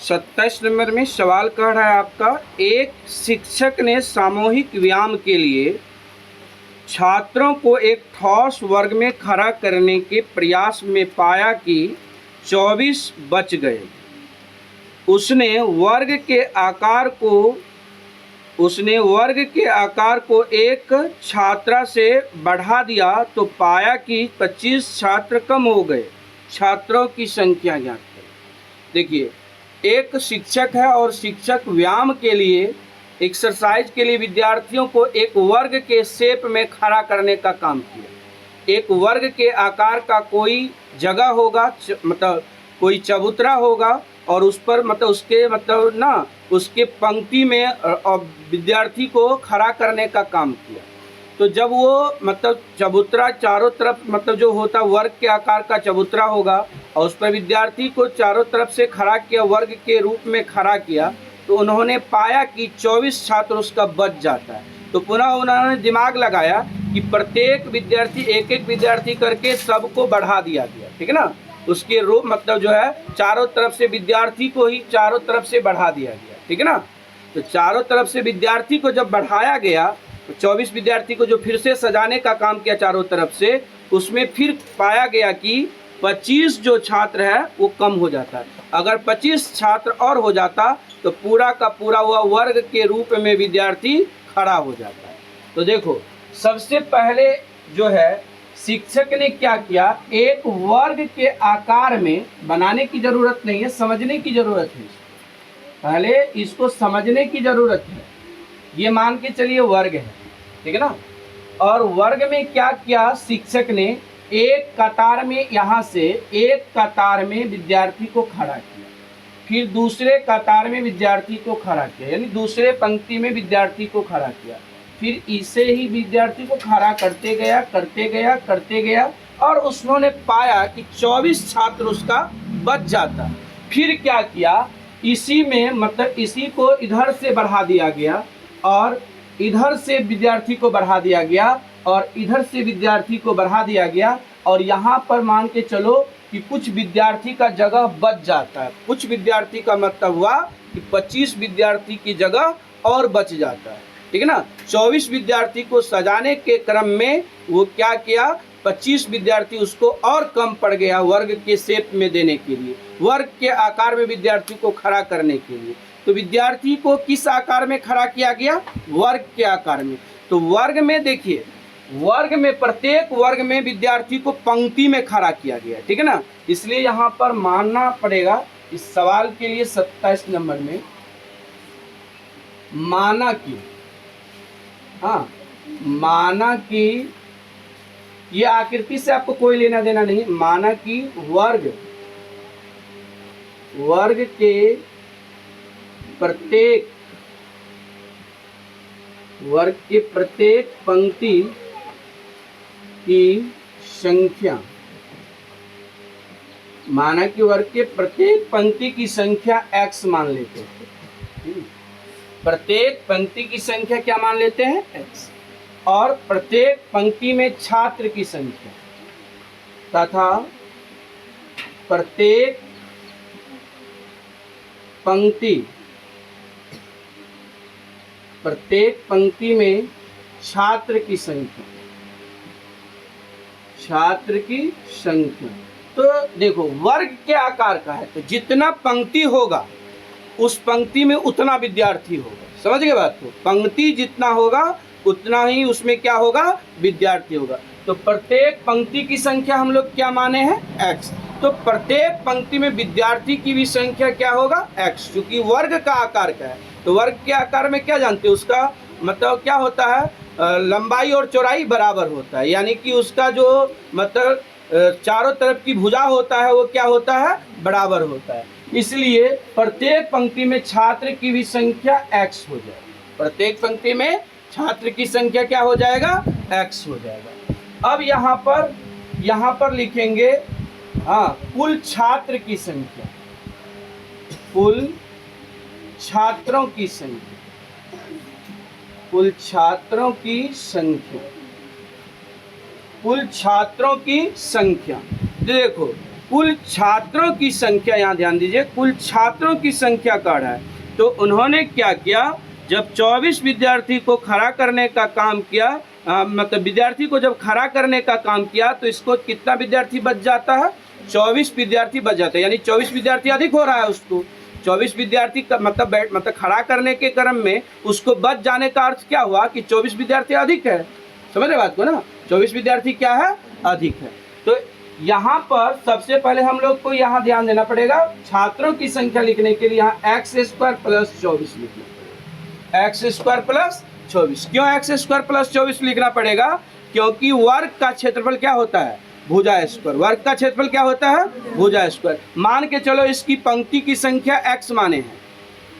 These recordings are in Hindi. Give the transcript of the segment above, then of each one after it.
27 नंबर में सवाल कह रहा है आपका, एक शिक्षक ने सामूहिक व्यायाम के लिए छात्रों को एक ठोस वर्ग में खड़ा करने के प्रयास में पाया कि 24 बच गए। उसने वर्ग के आकार को एक छात्रा से बढ़ा दिया तो पाया कि 25 छात्र कम हो गए। छात्रों की संख्या ज्ञात करें। देखिए, एक शिक्षक है और शिक्षक व्यायाम के लिए, एक्सरसाइज के लिए विद्यार्थियों को एक वर्ग के शेप में खड़ा करने का काम किया। एक वर्ग के आकार का कोई जगह होगा, मतलब कोई चबूतरा होगा और उस पर उसके पंक्ति में विद्यार्थी को खड़ा करने का काम किया। तो जब वो चबूतरा चारों तरफ जो होता वर्ग के आकार का चबूतरा होगा और उस पर विद्यार्थी को चारों तरफ से खड़ा किया, वर्ग के रूप में खड़ा किया, तो उन्होंने पाया कि 24 छात्र उसका बच जाता है। तो पुनः उन्होंने दिमाग लगाया कि प्रत्येक विद्यार्थी एक विद्यार्थी करके सबको बढ़ा दिया गया, ठीक है ना। उसके रूप चारों तरफ से विद्यार्थी को ही चारों तरफ से बढ़ा दिया गया, ठीक है ना। तो चारों तरफ से विद्यार्थी को जब बढ़ाया गया तो 24 विद्यार्थी को जो फिर से सजाने का काम किया चारों तरफ से, उसमें फिर पाया गया कि 25 जो छात्र है वो कम हो जाता है। अगर 25 छात्र और हो जाता तो पूरा का पूरा वह वर्ग के रूप में विद्यार्थी खड़ा हो जाता है। तो देखो, सबसे पहले जो है शिक्षक ने क्या किया, एक वर्ग के आकार में बनाने की जरूरत नहीं है, समझने की जरूरत है। पहले इसको समझने की जरूरत है। ये मान के चलिए वर्ग है, ठीक है ना। और वर्ग में क्या किया शिक्षक ने, एक कतार में, यहाँ से एक कतार में विद्यार्थी को खड़ा किया, फिर दूसरे कतार में विद्यार्थी को खड़ा किया, यानी दूसरे पंक्ति में विद्यार्थी को खड़ा किया, फिर इसे ही विद्यार्थी को खड़ा करते गया और उसने पाया कि 24 छात्र उसका बच जाता। फिर क्या किया, इसी में इसी को इधर से बढ़ा दिया गया और इधर से विद्यार्थी को बढ़ा दिया गया और इधर से विद्यार्थी को बढ़ा दिया गया और यहाँ पर मान के चलो कि कुछ विद्यार्थी का जगह बच जाता है। कुछ विद्यार्थी का मतलब हुआ कि 25 विद्यार्थी की जगह और बच जाता है, ठीक है ना। 24 विद्यार्थी को सजाने के क्रम में वो क्या किया, 25 विद्यार्थी उसको और कम पड़ गया वर्ग के शेप में देने के लिए, वर्ग के आकार में विद्यार्थी को खड़ा करने के लिए। तो विद्यार्थी को किस आकार में खड़ा किया गया, वर्ग के आकार में। तो वर्ग में देखिए, वर्ग में प्रत्येक वर्ग में विद्यार्थी को पंक्ति में खड़ा किया गया, ठीक है ना। इसलिए यहाँ पर मानना पड़ेगा इस सवाल के लिए 27 नंबर में माना कि ये आकृति से आपको कोई लेना देना नहीं। माना कि वर्ग के प्रत्येक पंक्ति की संख्या, माना कि वर्ग के प्रत्येक पंक्ति की संख्या x मान लेते हैं। प्रत्येक पंक्ति की संख्या क्या मान लेते हैं, x। और प्रत्येक पंक्ति में छात्र की संख्या तथा प्रत्येक पंक्ति में छात्र की संख्या। तो देखो, वर्ग के आकार का है तो जितना पंक्ति होगा उस पंक्ति में उतना विद्यार्थी होगा। समझ गए बात को, पंक्ति जितना होगा उतना ही उसमें क्या होगा, विद्यार्थी होगा। तो प्रत्येक पंक्ति की संख्या हम लोग क्या माने हैं, x। तो प्रत्येक पंक्ति में विद्यार्थी की भी संख्या क्या होगा, x, क्योंकि वर्ग का आकार का है। तो वर्ग के आकार में क्या जानते हैं, उसका मतलब क्या होता है, लंबाई और चौड़ाई बराबर होता है, यानी कि उसका जो चारों तरफ की भुजा होता है वो क्या होता है, बराबर होता है। इसलिए प्रत्येक पंक्ति में छात्र की भी संख्या x हो जाएगी। प्रत्येक पंक्ति में छात्र की संख्या क्या हो जाएगा, x हो जाएगा। अब यहाँ पर लिखेंगे कुल छात्र की संख्या, कुल छात्रों की संख्या। देखो, कुल छात्रों की संख्या, यहाँ ध्यान दीजिए, कुल छात्रों की संख्या का है। तो उन्होंने क्या किया, जब 24 विद्यार्थी को खड़ा करने का काम किया, मतलब विद्यार्थी को जब खड़ा करने का काम किया, तो इसको कितना विद्यार्थी बच जाता है, 24 विद्यार्थी बच जाता है। यानी 24 विद्यार्थी अधिक हो रहा है उसको, 24 विद्यार्थी का मतलब खड़ा करने के क्रम में उसको बच जाने का अर्थ क्या हुआ कि 24 विद्यार्थी अधिक है। समझ रहे बात को ना, 24 विद्यार्थी क्या है, अधिक है। तो यहाँ पर सबसे पहले हम लोग को यहाँ ध्यान देना पड़ेगा, छात्रों की संख्या लिखने के लिए यहाँ एक्स स्क्वायर प्लस 24 लिखना पड़ेगा। एक्स स्क्वायर प्लस 24, क्यों एक्स स्क्वायर प्लस 24 लिखना पड़ेगा, क्योंकि वर्ग का क्षेत्रफल क्या होता है, भुजा स्क्वायर। वर्ग का क्षेत्रफल क्या होता है, भुजा स्क्वायर। मान के चलो इसकी पंक्ति की संख्या x माने हैं,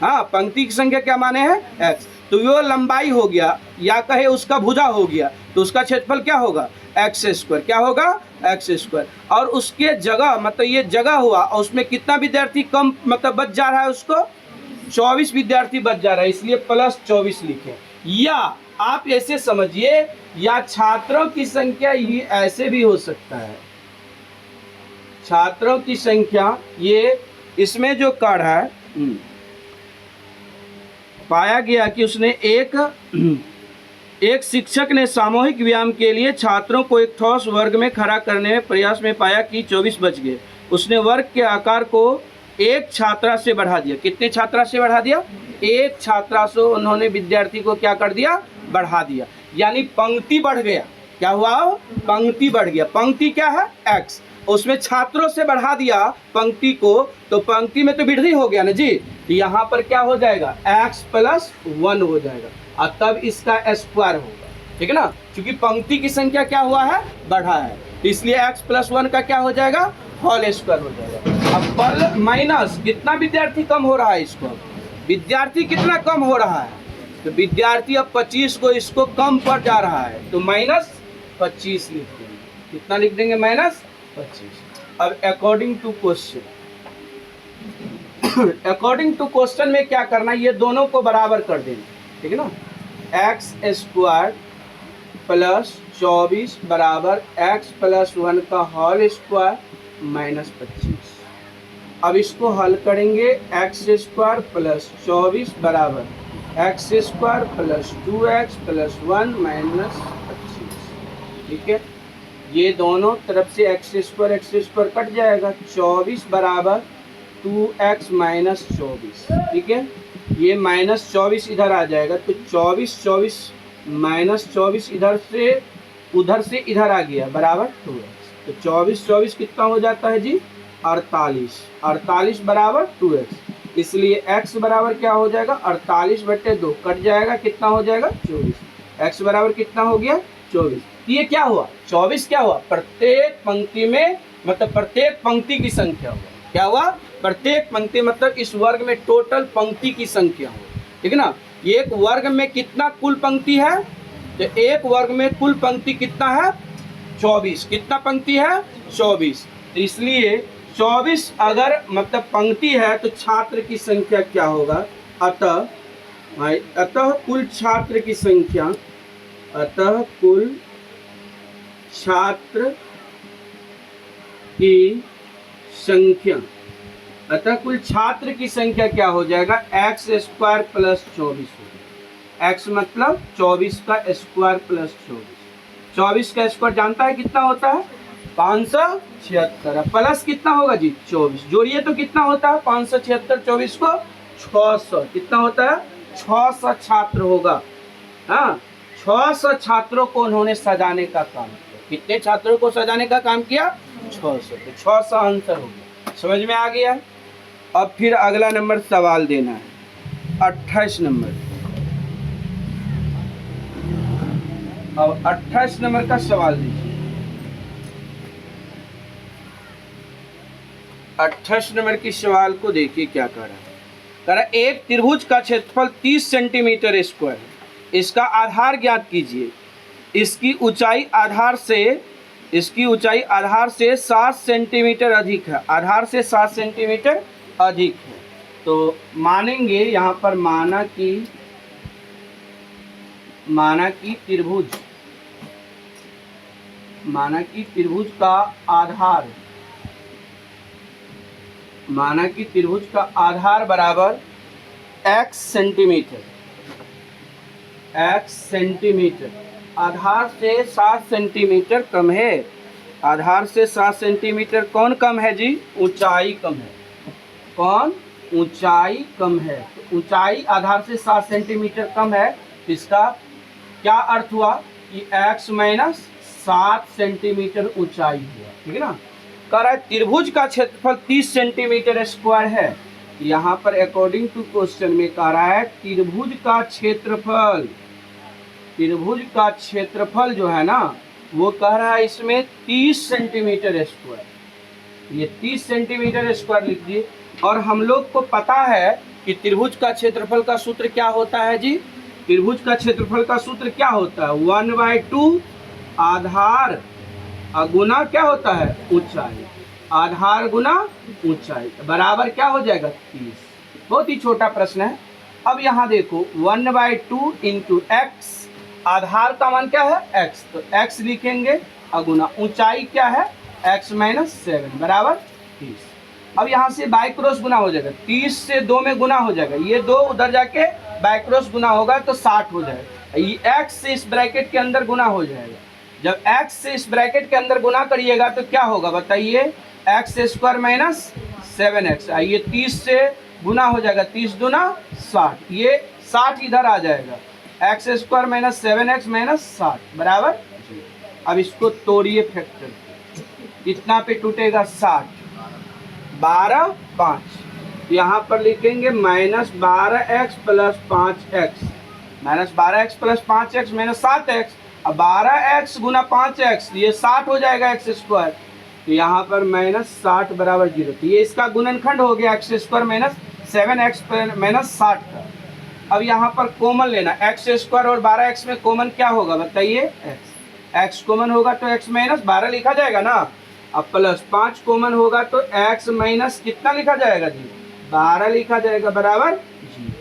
हाँ पंक्ति की संख्या क्या माने हैं, x, तो वो लंबाई हो गया, या कहे उसका भुजा हो गया, तो उसका क्षेत्रफल क्या होगा, एक्स स्क्वायर। क्या होगा, एक्स स्क्वायर। और उसके जगह मतलब ये जगह हुआ, और उसमें कितना विद्यार्थी कम मतलब बच जा रहा है, उसको 24 विद्यार्थी बच जा रहा है, इसलिए प्लस 24 लिखे। या आप ऐसे समझिए, या छात्रों की संख्या ये ऐसे भी हो सकता है, छात्रों की संख्या ये इसमें जो कण है, पाया गया कि उसने एक शिक्षक ने सामूहिक व्यायाम के लिए छात्रों को एक ठोस वर्ग में खड़ा करने में प्रयास में पाया कि 24 बच गए। उसने वर्ग के आकार को एक छात्रा से बढ़ा दिया। कितने छात्रा से बढ़ा दिया, एक छात्रा से उन्होंने विद्यार्थी को क्या कर दिया, बढ़ा दिया। यानी पंक्ति बढ़ गया, क्या हुआ, पंक्ति बढ़ गया। पंक्ति क्या है, x, उसमें छात्रों से बढ़ा दिया पंक्ति को, तो पंक्ति में तो वृद्धि हो गया ना जी, तो यहाँ पर क्या हो जाएगा, x प्लस 1 हो जाएगा, और तब इसका स्क्वायर होगा, ठीक है ना, क्योंकि पंक्ति की संख्या क्या हुआ है, बढ़ा है, तो इसलिए x प्लस 1 का क्या हो जाएगा, होल स्क्वायर हो जाएगा। अब पर माइनस कितना विद्यार्थी कम हो रहा है, इसको विद्यार्थी कितना कम हो रहा है, तो विद्यार्थी अब 25 को इसको कम पर जा रहा है, तो माइनस 25 लिख देंगे। कितना लिख देंगे, माइनस 25। अब according to question, according to question में क्या करना, ये दोनों को बराबर कर देना, ठीक है ना। एक्स स्क्वायर प्लस 24 बराबर एक्स प्लस 1 का होल स्क्वायर माइनस 25। अब इसको हल करेंगे, एक्स स्क्वायर प्लस 24 बराबर x square plus 2x plus 1 minus 25, ठीक है। ये दोनों तरफ से एक्स स्क्वायर कट जाएगा, 24 बराबर 2x माइनस 24, ठीक है। ये माइनस 24 इधर आ जाएगा, तो 24 माइनस 24 इधर से इधर आ गया बराबर 2x, तो 24 कितना हो जाता है जी, 48 बराबर 2x, इसलिए x बराबर क्या हो जाएगा, 48/2 कट जाएगा, कितना हो जाएगा 24। x बराबर कितना हो गया 24। ये क्या हुआ, 24 क्या हुआ, प्रत्येक पंक्ति में मतलब प्रत्येक पंक्ति की संख्या हुआ, क्या हुआ, प्रत्येक पंक्ति मतलब इस वर्ग में टोटल पंक्ति की संख्या हो, ठीक है ना। एक वर्ग में कितना कुल पंक्ति है, तो एक वर्ग में कुल पंक्ति कितना है, 24। कितना पंक्ति है, 24, तो इसलिए 24 अगर मतलब पंक्ति है तो छात्र की संख्या क्या होगा, अतः कुल छात्र की संख्या, अतः कुल छात्र की संख्या, अतः कुल छात्र की संख्या क्या हो जाएगा, एक्स स्क्वायर प्लस 24 होगा। एक्स मतलब 24 का स्क्वायर प्लस 24। 24 का स्क्वायर जानता है कितना होता है, 576, प्लस कितना होगा जी 24, जोड़िए तो कितना होता है 576, 24 को 600, कितना होता है 600 छात्र होगा। हाँ, 600 छात्रों को उन्होंने सजाने का काम किया। कितने छात्रों को सजाने का काम किया, 600, तो 600 आंसर हो गया। समझ में आ गया। अब फिर अगला नंबर सवाल देना है, 28 नंबर। अब 28 नंबर का सवाल दीजिए। 28 नंबर की सवाल को देखिए क्या कर रहा है। कह रहा एक त्रिभुज का क्षेत्रफल 30 सेंटीमीटर स्क्वायर है, इसका आधार ज्ञात कीजिए। इसकी ऊंचाई आधार से 7 सेंटीमीटर अधिक है, आधार से 7 सेंटीमीटर अधिक है। तो मानेंगे यहाँ पर माना कि त्रिभुज का आधार माना कि त्रिभुज का आधार बराबर x सेंटीमीटर, x सेंटीमीटर, आधार से 7 सेंटीमीटर कम है। आधार से 7 सेंटीमीटर कौन कम है जी? ऊंचाई कम है। कौन? ऊंचाई कम है। तो ऊंचाई आधार से 7 सेंटीमीटर कम है, इसका क्या अर्थ हुआ कि x माइनस 7 सेंटीमीटर ऊंचाई हुआ। ठीक है ना। कह रहा है त्रिभुज का क्षेत्रफल 30 सेंटीमीटर स्क्वायर है। यहाँ पर अकॉर्डिंग टू क्वेश्चन में कह रहा है त्रिभुज का क्षेत्रफल, त्रिभुज का क्षेत्रफल जो है ना वो कह रहा है इसमें 30 सेंटीमीटर स्क्वायर। ये 30 सेंटीमीटर स्क्वायर लिख दिए। और हम लोग को पता है कि त्रिभुज का क्षेत्रफल का सूत्र क्या होता है जी? त्रिभुज का क्षेत्रफल का सूत्र क्या होता है? 1/2 आधार गुना क्या होता है? ऊंचाई। आधार गुना ऊंचाई बराबर क्या हो जाएगा? 30। बहुत ही छोटा प्रश्न है। अब यहाँ देखो 1/2 इंटू एक्स, आधार का मान क्या है? x, तो x लिखेंगे अगुना ऊंचाई क्या है? x माइनस 7 बराबर 30। अब यहाँ से बाई क्रॉस गुना हो जाएगा, 30 से 2 में गुना हो जाएगा, ये 2 उधर जाके बाई क्रॉस गुना होगा तो 60 हो जाएगा। ये x से इस ब्रैकेट के अंदर गुना हो जाएगा। जब x से इस ब्रैकेट के अंदर गुना करिएगा तो क्या होगा बताइए? X square minus 7x। आइए 30 से गुना हो जाएगा, 30 दूना 60, ये 60 इधर आ जाएगा। X square minus 7x minus 60 बराबर। अब इसको तोड़िए फैक्टर, कितना पे टूटेगा? 60, 12, 5। यहाँ पर लिखेंगे minus 12x plus 5x, minus 12x plus 5x minus 7x। अब 12x गुना 5x, ये 60 हो जाएगा एक्स स्क्वायर। तो यहाँ पर माइनस 60 बराबर 0। तो ये इसका गुणनखंड हो गया x square minus 7x minus 60 का। अब यहाँ पर कॉमन लेना, एक्स स्क्वायर और 12x में कॉमन क्या होगा बताइए? x कॉमन होगा तो x माइनस 12 लिखा जाएगा ना। अब प्लस 5 कॉमन होगा तो x माइनस कितना लिखा जाएगा जी? 12 लिखा जाएगा बराबर 0।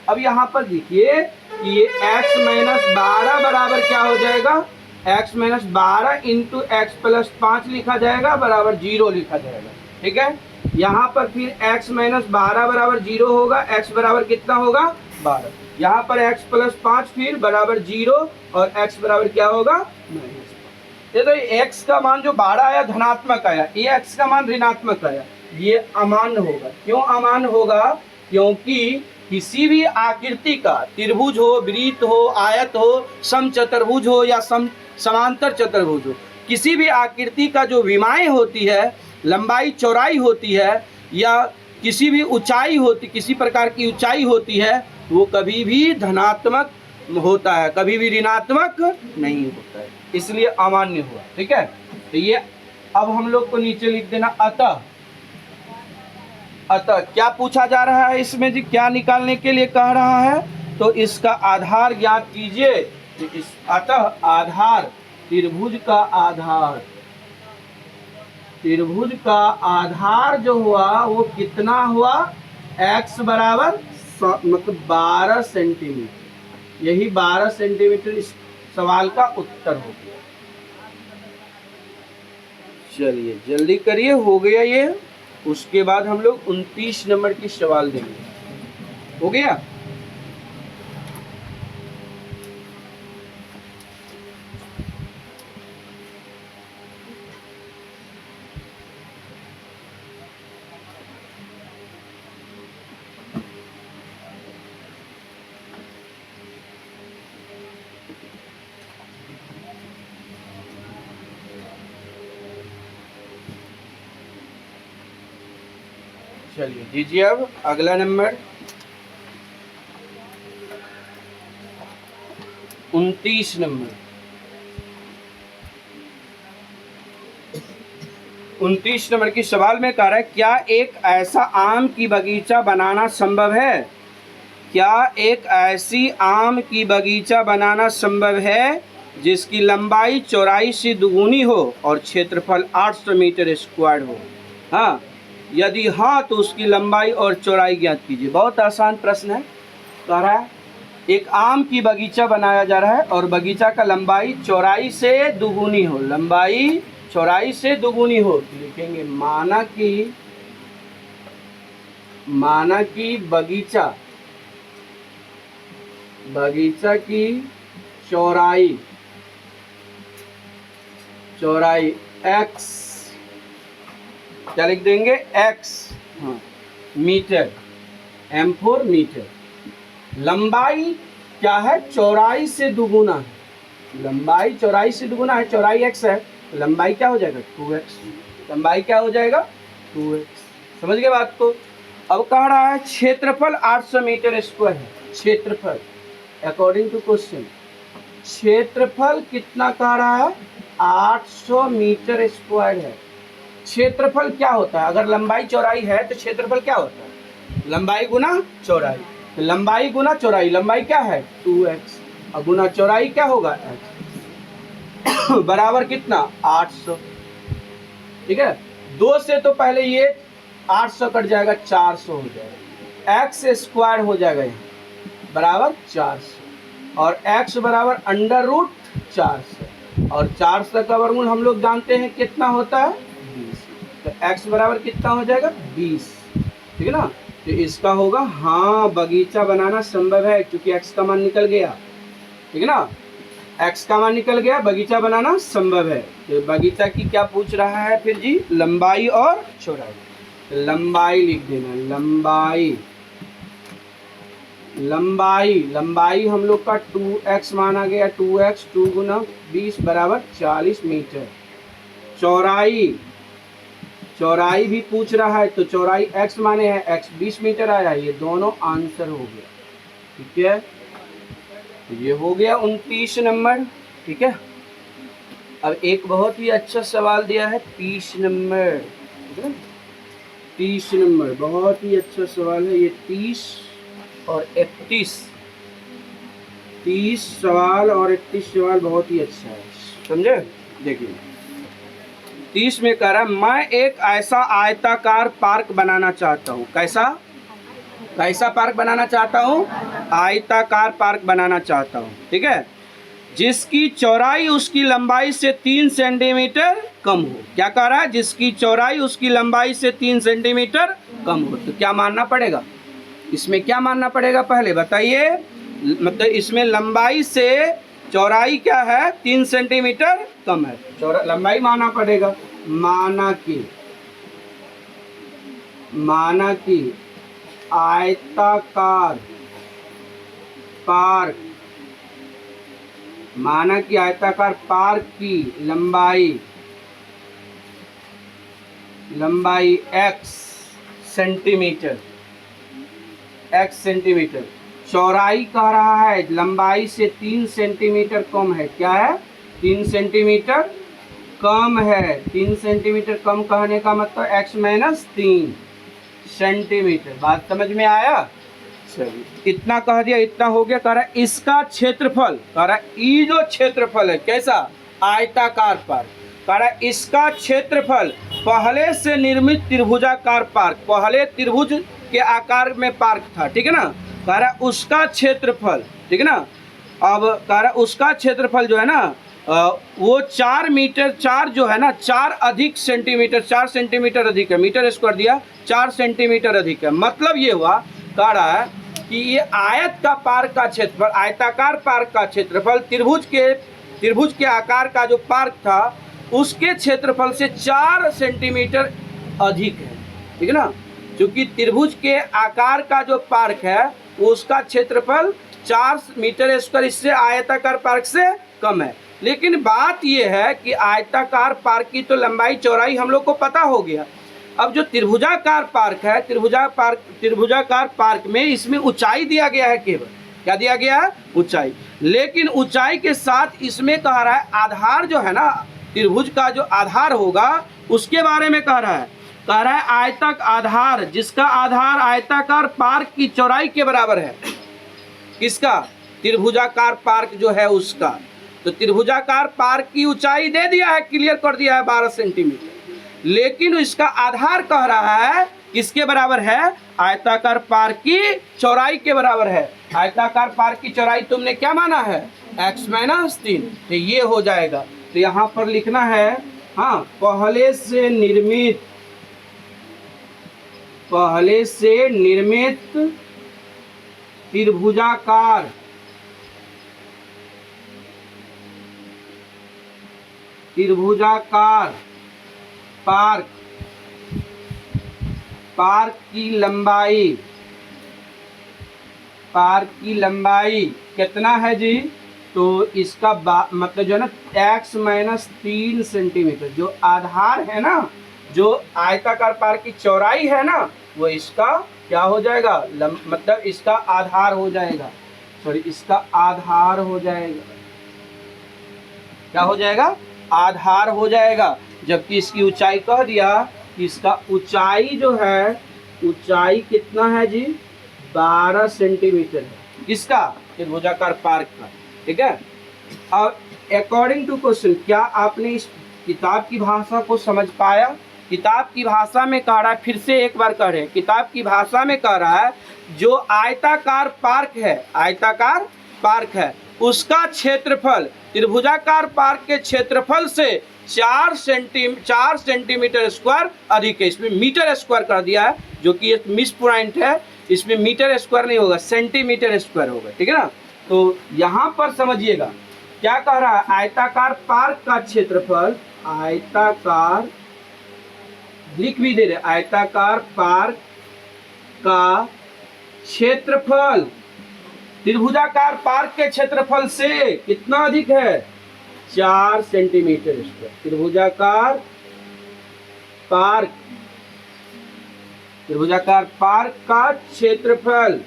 अब यहाँ पर देखिए कि ये x माइनस 12 बराबर क्या हो जाएगा? x minus 12 into x plus 5 लिखा जाएगा बराबर 0 लिखा जाएगा। ठीक है। यहाँ पर फिर x माइनस 12 बराबर 0 होगा, x बराबर कितना होगा? 12। यहाँ पर x प्लस 5 फिर बराबर 0 और x बराबर क्या होगा? -5। ये तो x का मान जो 12 आया धनात्मक आया, ये x का मान ऋणात्मक आया, ये अमान्य होगा। क्यों अमान्य होगा? क्योंकि किसी भी आकृति का, त्रिभुज हो, वृत्त हो, आयत हो, समचतुर्भुज हो या समांतर चतुर्भुज हो, किसी भी आकृति का जो विमाएं होती है, लंबाई चौड़ाई होती है या किसी भी ऊंचाई होती, किसी प्रकार की ऊंचाई होती है, वो कभी भी धनात्मक होता है, कभी भी ऋणात्मक नहीं होता है, इसलिए अमान्य हुआ। ठीक है। तो ये अब हम लोग को नीचे लिख देना अतः। अतः क्या पूछा जा रहा है इसमें जी? क्या निकालने के लिए कह रहा है? तो इसका आधार ज्ञात कीजिए। इस अतः आधार, त्रिभुज का आधार, त्रिभुज का आधार जो हुआ वो कितना हुआ? x बराबर मतलब 12 सेंटीमीटर। यही 12 सेंटीमीटर इस सवाल का उत्तर हो गया। चलिए जल्दी करिए, हो गया ये। उसके बाद हम लोग 29 नंबर की सवाल देंगे। हो गया? चलिए दीजिए अब अगला नंबर 29 नंबर। 29 नंबर की सवाल में कह रहा है क्या एक ऐसा आम की बगीचा बनाना संभव है? क्या एक ऐसी आम की बगीचा बनाना संभव है जिसकी लंबाई चौड़ाई से दुगुनी हो और क्षेत्रफल 800 मीटर स्क्वायर हो? हाँ, यदि हाँ तो उसकी लंबाई और चौड़ाई ज्ञात कीजिए। बहुत आसान प्रश्न है। कह रहा है एक आम की बगीचा बनाया जा रहा है और बगीचा का लंबाई चौड़ाई से दुगुनी हो, लंबाई चौड़ाई से दुगुनी हो। लिखेंगे माना कि माना कि बगीचा की चौड़ाई x, क्या लिख देंगे x, हाँ, मीटर, m4 मीटर। लंबाई क्या है, चौड़ाई से दुगुना है, लंबाई चौड़ाई से दुगुना है, चौड़ाई x है, लंबाई क्या हो जाएगा 2x, लंबाई क्या हो जाएगा 2x। समझ गए बात को। अब कह रहा है क्षेत्रफल 800 मीटर स्क्वायर है, क्षेत्रफल अकॉर्डिंग टू क्वेश्चन क्षेत्रफल कितना कह रहा है, 800 मीटर स्क्वायर है। क्षेत्रफल क्या होता है, अगर लंबाई चौड़ाई है तो क्षेत्रफल क्या होता है, लंबाई गुना चौड़ाई, तो लंबाई गुना चौड़ाई, लंबाई क्या है 2x और गुना चौड़ाई क्या होगा x बराबर कितना 800। ठीक है, 2 से तो पहले ये 800 कट जाएगा, 400 हो जाएगा, x स्क्वायर हो जाएगा यहाँ बराबर 400 और x बराबर अंडर रूट 400 और 400 का वर्गमूल हम लोग जानते हैं कितना होता है 20, तो x बराबर कितना हो जाएगा 20। ठीक है ना, तो इसका होगा हाँ बगीचा बनाना संभव है क्योंकि x का मान निकल गया। ठीक है ना, x का मान निकल गया, बगीचा बनाना संभव है। तो बगीचा की क्या पूछ रहा है फिर जी, लंबाई और चौड़ाई। लंबाई लिख देना, लंबाई हम लोग का 2x माना गया, 2x 2 गुना 20 बराबर 40 मीटर। चौड़ाई भी पूछ रहा है तो चौड़ाई x माने है, x 20 मीटर आया, ये दोनों आंसर हो गया। ठीक है, ये हो गया 29 नंबर। ठीक है, अब एक बहुत ही अच्छा सवाल दिया है 30 नंबर। ठीक है, 30 नंबर बहुत ही अच्छा सवाल है ये, 30 और 31, 30 सवाल और 31 सवाल बहुत ही अच्छा है, समझे। देखिए 30 में कह रहा है मैं एक ऐसा आयताकार पार्क बनाना चाहता हूँ। कैसा पार्क बनाना चाहता हूँ, आयताकार पार्क बनाना चाहता हूँ। ठीक है, जिसकी चौड़ाई उसकी लंबाई से 3 सेंटीमीटर कम हो। क्या कह रहा है, जिसकी चौड़ाई उसकी लंबाई से 3 सेंटीमीटर कम हो। तो क्या मानना पड़ेगा, इसमें क्या मानना पड़ेगा पहले बताइए, मतलब इसमें लंबाई से चौड़ाई क्या है 3 सेंटीमीटर कम है, लंबाई मानना पड़ेगा। माना कि आयताकार पार्क की लंबाई x सेंटीमीटर, चौड़ाई कह रहा है लंबाई से 3 सेंटीमीटर कम है। क्या है, 3 सेंटीमीटर कम है। 3 सेंटीमीटर कम कहने का मतलब x माइनस 3 सेंटीमीटर। बात समझ में आया, चलिए इतना कह दिया, इतना हो गया। कह रहा है इसका क्षेत्रफल, कह रहा है ये जो क्षेत्रफल है कैसा, आयताकार पार्क, कह रहा है इसका क्षेत्रफल पहले से निर्मित त्रिभुजाकार पार्क, पहले त्रिभुज के आकार में पार्क था। ठीक है ना, कह रहा है उसका क्षेत्रफल, ठीक है ना, अब कह रहा है उसका क्षेत्रफल जो है ना वो 4 मीटर, 4 जो है ना 4 अधिक सेंटीमीटर, 4 सेंटीमीटर अधिक है, मीटर स्क्वायर दिया 4 सेंटीमीटर अधिक है। मतलब ये हुआ, कह रहा है कि ये आयत का पार्क का क्षेत्रफल, आयताकार पार्क का क्षेत्रफल त्रिभुज के आकार का जो पार्क था उसके क्षेत्रफल से 4 सेंटीमीटर अधिक है। ठीक है ना, क्योंकि त्रिभुज के आकार का जो पार्क है उसका क्षेत्रफल 4 मीटर स्क्वायर इससे आयताकार पार्क से कम है। लेकिन बात यह है कि आयताकार पार्क की तो लंबाई चौड़ाई हम लोग को पता हो गया। अब जो त्रिभुजाकार पार्क है, त्रिभुजाकार पार्क में इसमें ऊंचाई दिया गया है, केवल क्या दिया गया है, ऊंचाई। लेकिन ऊंचाई के साथ इसमें कह रहा है आधार जो है ना, त्रिभुज का जो आधार होगा उसके बारे में कह रहा है आयतक आधार, जिसका आधार आयताकार पार्क की चौड़ाई के बराबर है। किसका, त्रिभुजाकार पार्क जो है उसका। तो त्रिभुजाकार पार्क की ऊंचाई दे दिया है, क्लियर कर दिया है 12 सेंटीमीटर, लेकिन इसका आधार कह रहा है किसके बराबर है, आयताकार पार्क की चौड़ाई के बराबर है। आयताकार पार्क की चौड़ाई तुमने क्या माना है, x माइनस 3, तो ये हो जाएगा। तो यहाँ पर लिखना है हाँ, पहले से निर्मित पहले से निर्मित त्रिभुजाकार पार्क की लंबाई कितना है जी? तो इसका मतलब जो है ना x-3 सेंटीमीटर, जो आधार है ना, जो आयताकार पार्क की चौड़ाई है ना, वो इसका क्या हो जाएगा? मतलब इसका आधार हो जाएगा, सॉरी इसका आधार हो जाएगा। क्या हो जाएगा? आधार हो जाएगा। जबकि इसकी ऊंचाई कह दिया कि इसका ऊंचाई जो है, ऊंचाई कितना है जी? 12 सेंटीमीटर है। किसका? त्रिभुजाकार पार्क का। ठीक है। अब अकॉर्डिंग टू क्वेश्चन, क्या आपने इस किताब की भाषा को समझ पाया? किताब की भाषा में कह रहा है, फिर से एक बार कह रहे हैं, किताब की भाषा में कह रहा है जो आयताकार पार्क है उसका क्षेत्रफल त्रिभुजाकार पार्क के क्षेत्रफल से 4 सेंटीमीटर स्क्वायर अधिक है। इसमें मीटर स्क्वायर कर दिया है, जो कि एक मिस पॉइंट है। इसमें मीटर स्क्वायर नहीं होगा, सेंटीमीटर स्क्वायर होगा। ठीक है ना। तो यहाँ पर समझिएगा क्या कह रहा है, आयताकार पार्क का क्षेत्रफल, आयताकार लिख भी दे रहे, आयताकार पार्क का क्षेत्रफल त्रिभुजाकार पार्क के क्षेत्रफल से कितना अधिक है? 4 सेंटीमीटर स्क्वायर। त्रिभुजाकार पार्क का क्षेत्रफल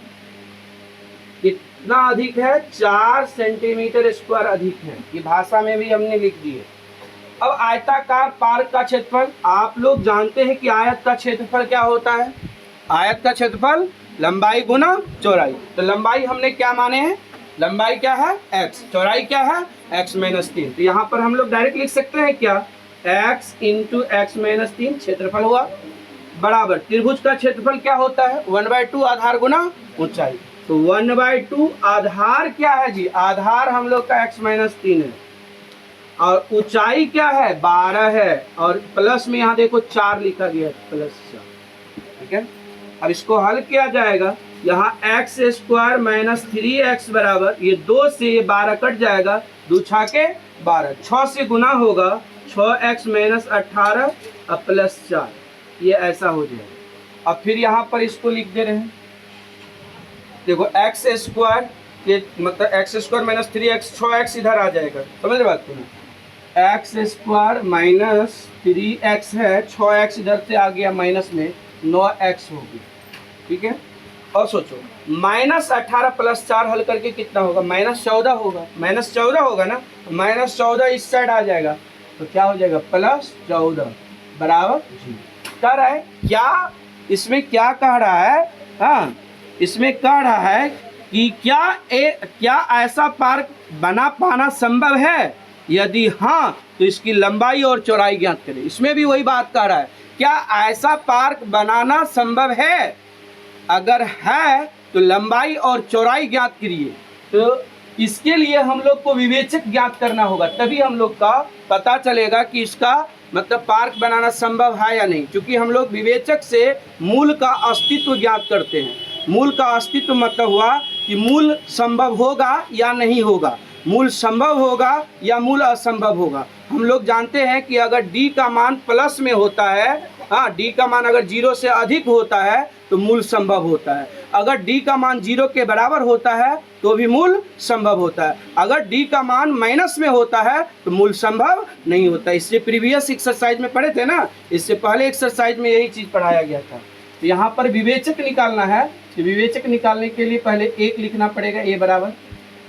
कितना अधिक है? 4 सेंटीमीटर स्क्वायर अधिक है। ये भाषा में भी हमने लिख दिए। अब आयताकार पार्क का क्षेत्रफल, आप लोग जानते हैं कि आयत का क्षेत्रफल क्या होता है? आयत का क्षेत्रफल लंबाई गुना चौड़ाई। तो लंबाई हमने क्या माने हैं? लंबाई क्या है? x। चौड़ाई क्या है? x-3। तो यहाँ पर हम लोग डायरेक्ट लिख सकते हैं क्या? x इंटू x-3 क्षेत्रफल हुआ, बराबर त्रिभुज का क्षेत्रफल क्या होता है? 1/2 आधार गुना ऊंचाई। तो 1/2 आधार क्या है जी? आधार हम लोग का x-3 है, और ऊंचाई क्या है? 12 है, और प्लस में यहाँ देखो 4 लिखा गया है, +4। ठीक है। अब इसको हल किया जाएगा। यहाँ x² - 3x बराबर, ये 2 से ये 12 कट जाएगा, 2 छाके 12, 6 से गुना होगा, 6x - 18 और +4, ये ऐसा हो जाएगा। अब फिर यहाँ पर इसको लिख दे रहे हैं, देखो x² के मतलब x² - 3x, 6x इधर आ जाएगा। समझ रहे बात को ना? x² - 3x है, 6x इधर से आ गया माइनस में, 9x होगी। ठीक है। और सोचो -18 + 4 हल करके कितना होगा? -14 होगा। -14 होगा ना, -14 इस साइड आ जाएगा, तो क्या हो जाएगा? +14 बराबर 0। कह रहा है क्या? इसमें क्या कह रहा है? हाँ, इसमें कह रहा है कि क्या ऐसा पार्क बना पाना संभव है? यदि हाँ, तो इसकी लंबाई और चौड़ाई ज्ञात करें। इसमें भी वही बात कह रहा है, क्या ऐसा पार्क बनाना संभव है? अगर है तो लंबाई और चौड़ाई ज्ञात करिए। तो इसके लिए हम लोग को विवेचक ज्ञात करना होगा, तभी हम लोग का पता चलेगा कि इसका मतलब पार्क बनाना संभव है या नहीं। क्योंकि हम लोग विवेचक से मूल का अस्तित्व ज्ञात करते हैं। मूल का अस्तित्व मतलब हुआ कि मूल संभव होगा या नहीं होगा, मूल संभव होगा या मूल असंभव होगा। हम लोग जानते हैं कि अगर d का मान प्लस में होता है, हाँ, d का मान अगर 0 से अधिक होता है तो मूल संभव होता है। अगर d का मान 0 के बराबर होता है तो भी मूल संभव होता है। अगर d का मान माइनस में होता है तो मूल संभव नहीं होता। इससे प्रीवियस एक्सरसाइज में पढ़े थे ना, इससे पहले एक्सरसाइज में यही चीज़ पढ़ाया गया था। तो यहाँ पर विवेचक निकालना है। तो विवेचक निकालने के लिए पहले 1 लिखना पड़ेगा, a बराबर,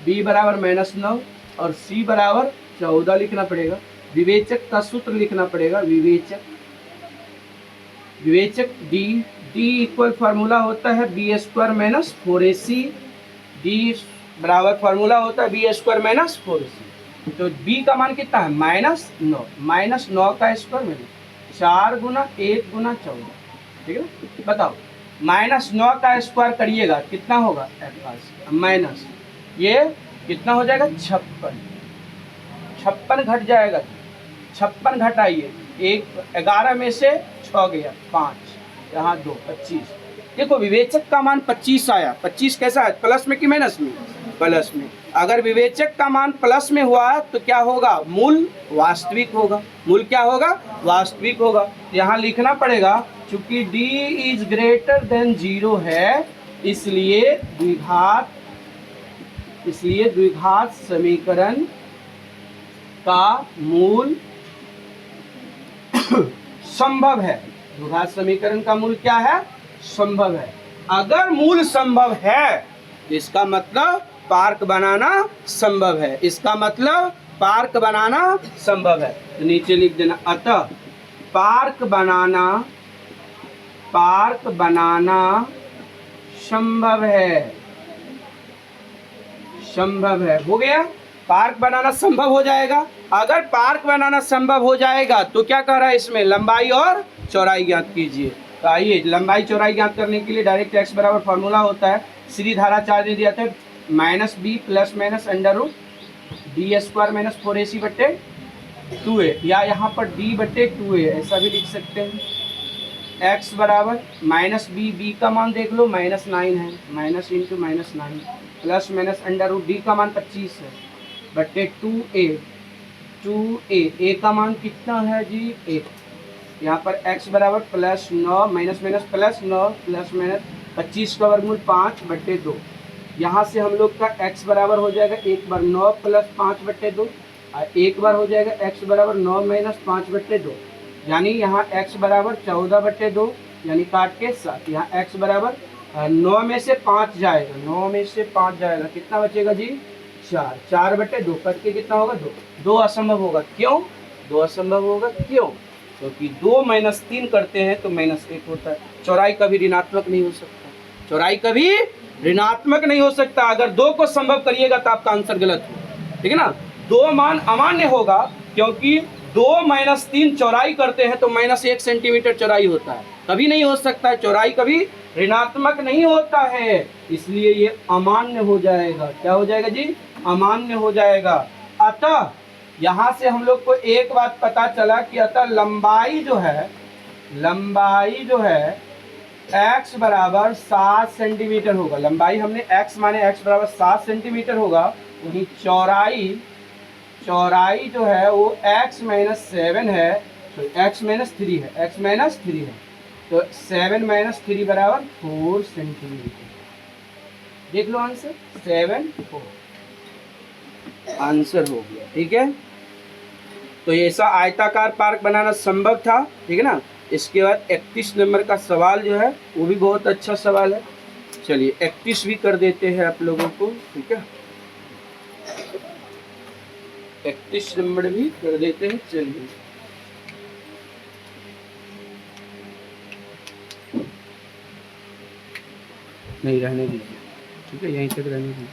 b बराबर -9 और c बराबर 14 लिखना पड़ेगा। विवेचक का सूत्र लिखना पड़ेगा, विवेचक d इक्वल फार्मूला होता है b² - 4ac, d बराबर फार्मूला होता है b² - 4ac। तो b का मान कितना है? -9, -9 का स्क्वायर में 4 गुना 1 गुना 14। ठीक है। बताओ -9 का स्क्वायर करिएगा कितना होगा? माइनस ये कितना हो जाएगा? 56 घट जाएगा। 56 घटाइए, 11 में से 6 गया 5, यहाँ 2, 25। देखो विवेचक का मान 25 आया। 25 कैसा है, प्लस में कि माइनस में? प्लस में। अगर विवेचक का मान प्लस में हुआ तो क्या होगा, मूल वास्तविक होगा। मूल क्या होगा, वास्तविक होगा। यहाँ लिखना पड़ेगा चूंकि d इज ग्रेटर देन 0 है, इसलिए द्विघात समीकरण का मूल संभव है। द्विघात समीकरण का मूल क्या है, संभव है। अगर मूल संभव है तो इसका मतलब पार्क बनाना संभव है। इसका मतलब पार्क बनाना संभव है। तो नीचे लिख देना, अतः पार्क बनाना संभव है। संभव है, हो गया। पार्क बनाना संभव हो जाएगा। अगर पार्क बनाना संभव हो जाएगा तो क्या कह रहा है इसमें, लंबाई और चौड़ाई ज्ञात कीजिए। तो आइए लंबाई चौड़ाई ज्ञात करने के लिए डायरेक्ट x बराबर फॉर्मूला होता है, सीधी धारा चार्ज ने दिया था -b plus minus under root D square minus 4ac बट्टे 2a, या यहाँ पर d बट्टे 2a ऐसा भी लिख सकते हैं। x बराबर -b का मान देख लो -9 है, minus into -9 plus minus under root D का मान 25 है बट्टे 2a a का मान कितना है जी 1। यहाँ पर x बराबर +9 माइनस माइनस +9 प्लस माइनस 25 का वर्गमूल 5 बट्टे 2। यहाँ से हम लोग का x बराबर हो जाएगा एक बार 9 प्लस 5 बट्टे 2 और एक बार हो जाएगा x बराबर 9 माइनस 5 बट्टे 2, यानी यहाँ x बराबर 14 बट्टे 2 यानी काट के 7। यहाँ x बराबर 9 में से 5 जाएगा, 9 में से 5 जाएगा, कितना बचेगा जी 4, 4 बट्टे 2 कट के कितना होगा 2। 2 असंभव होगा, क्यों 2 असंभव होगा, क्यों, क्योंकि 2 माइनस 3 करते हैं तो -1 होता है। चौड़ाई कभी ऋणात्मक नहीं हो सकता, चौड़ाई कभी ऋणात्मक नहीं हो सकता। अगर 2 को संभव करिएगा तो आपका आंसर गलत होगा, ठीक है ना। 2 मान अमान्य होगा क्योंकि 2 माइनस 3 चौड़ाई करते हैं तो -1 सेंटीमीटर चौड़ाई होता है, कभी नहीं हो सकता है। चौड़ाई कभी ऋणात्मक नहीं होता है, इसलिए ये अमान्य हो जाएगा। क्या हो जाएगा जी, अमान्य हो जाएगा। अतः यहाँ से हम लोग को एक बात पता चला कि अतः लंबाई जो है x बराबर 7 सेंटीमीटर होगा। लंबाई हमने x माने x बराबर 7 सेंटीमीटर होगा, वहीं चौड़ाई जो है वो x माइनस 7 है, तो x माइनस 3 है, x माइनस 3 है, तो 7 माइनस 3 बराबर 4 सेंटीमीटर। देख लो आंसर 7 4 आंसर हो गया, ठीक है। तो ऐसा आयताकार पार्क बनाना संभव था, ठीक है ना। इसके बाद 31 नंबर का सवाल जो है वो भी बहुत अच्छा सवाल है। चलिए 31 भी कर देते हैं आप लोगों को, ठीक है। 31 नंबर भी कर देते हैं, चलिए। नहीं रहने दीजिए, ठीक है, यहीं तक रहने दीजिए।